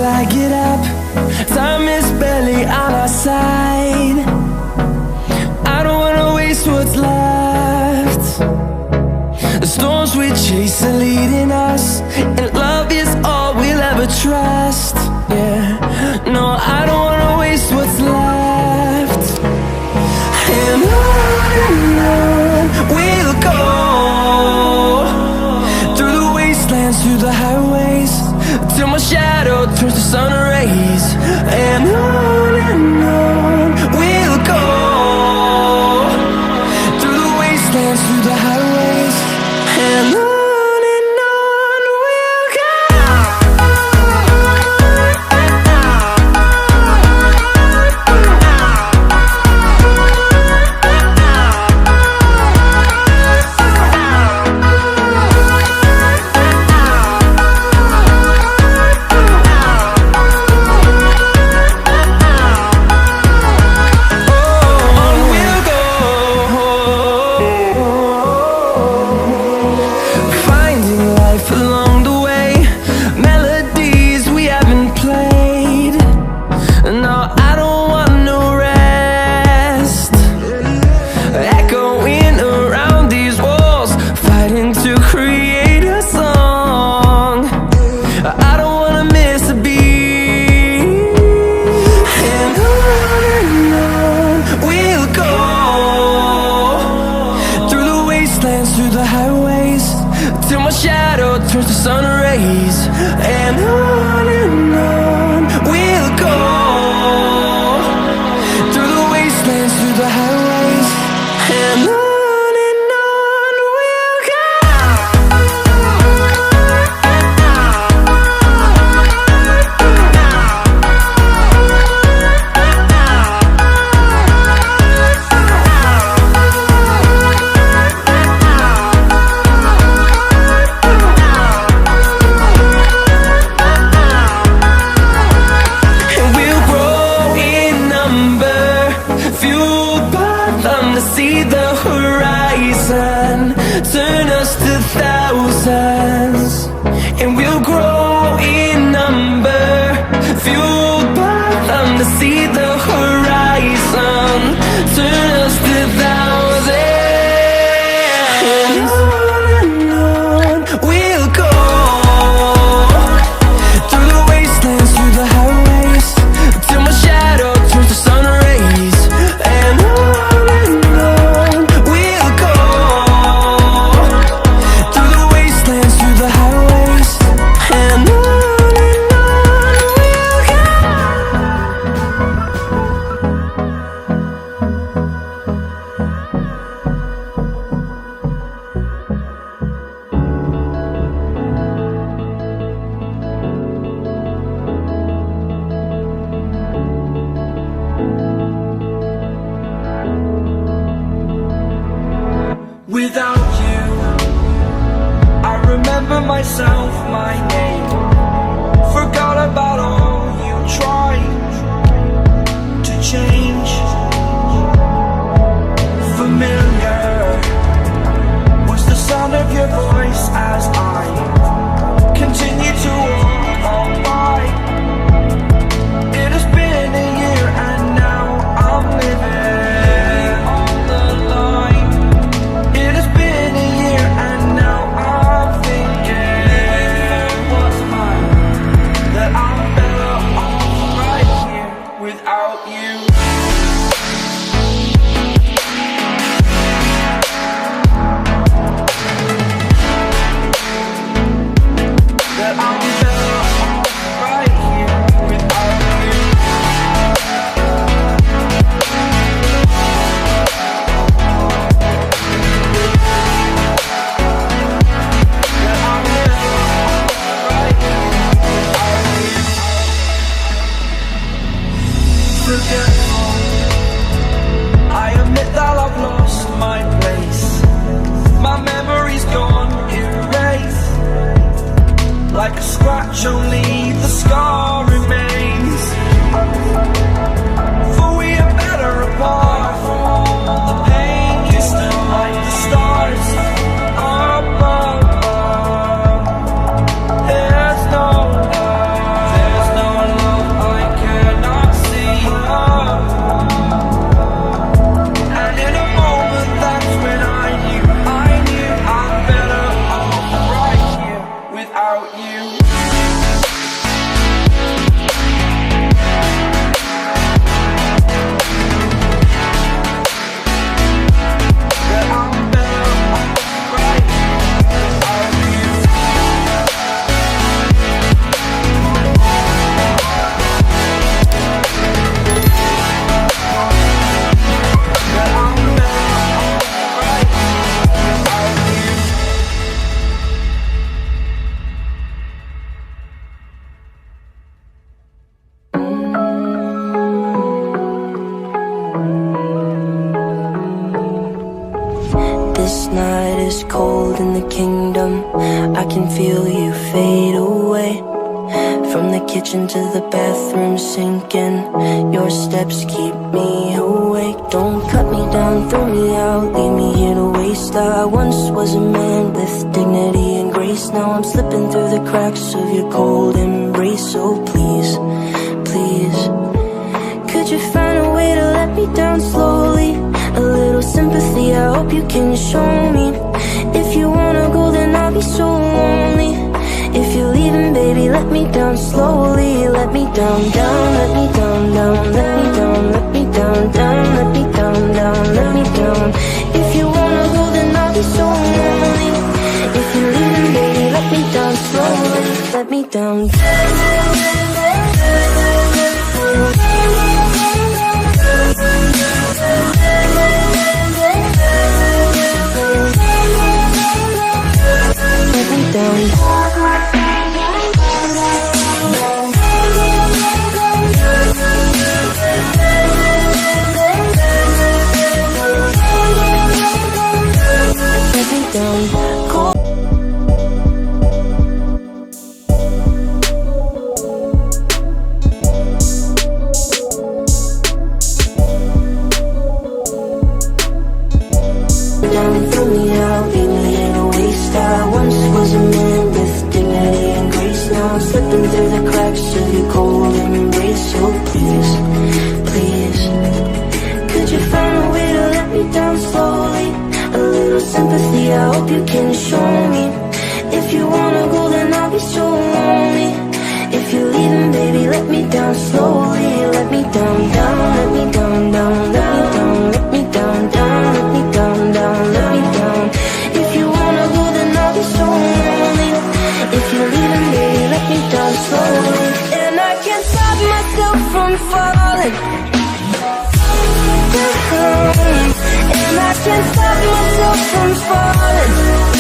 I get up. Time is barely on our side. I don't wanna waste what's left. The storms we chase are leading us, and love is all we'll ever trust. Yeah, no, I don't wanna waste what's left. And on we'll go, through the wastelands, through the highways, till my shadow turns to sun rays. And on we'll go, through the wastelands, through the highways, and on. Turns to sun rays, and on we'll go, through the wastelands, through the highways, and on we'll go. See the horizon, turn us to thousands, and we'll grow in number, fueled by them to see the horizon, turn us to thousands. And on we'll go, through the wastelands, through the highways, till my shadow turns to sun rays, and on. Without you, I remember myself, my name. Forgot about all you tried to change. Familiar was the sound of your voice as I continue to walk on by. It has been a year and now I'm living on the line. It has been a year and now I'm thinking what's mine, that I'm better off right here without you. That I'm better off right here without you. That I'm better off right here without you. Forgetful, I admit that I've lost my place. My memory's gone erased. Like a scratch, only the scar remains. For we are better apart from all the pain. Distant like the stars above. There's no love, there's no it's cold in the kingdom. I can feel you fade away. From the kitchen to the bathroom sinking, your steps keep me awake. Don't cut me down, throw me out, leave me here to waste. I once was a man with dignity and grace. Now I'm slipping through the cracks of your cold embrace. So please, please, could you find a way to let me down slowly? A little sympathy, I hope you can show me. If you wanna go, then I'll be so lonely. If you're leaving, baby, let me down slowly. Let me down, down, let me down, down, let me down, let me down, down, let me down, down, let me down. If you wanna go, then I'll be so lonely. If you're leaving, baby, let me down slowly. Let me down. Let me down. And I can't stop myself from falling.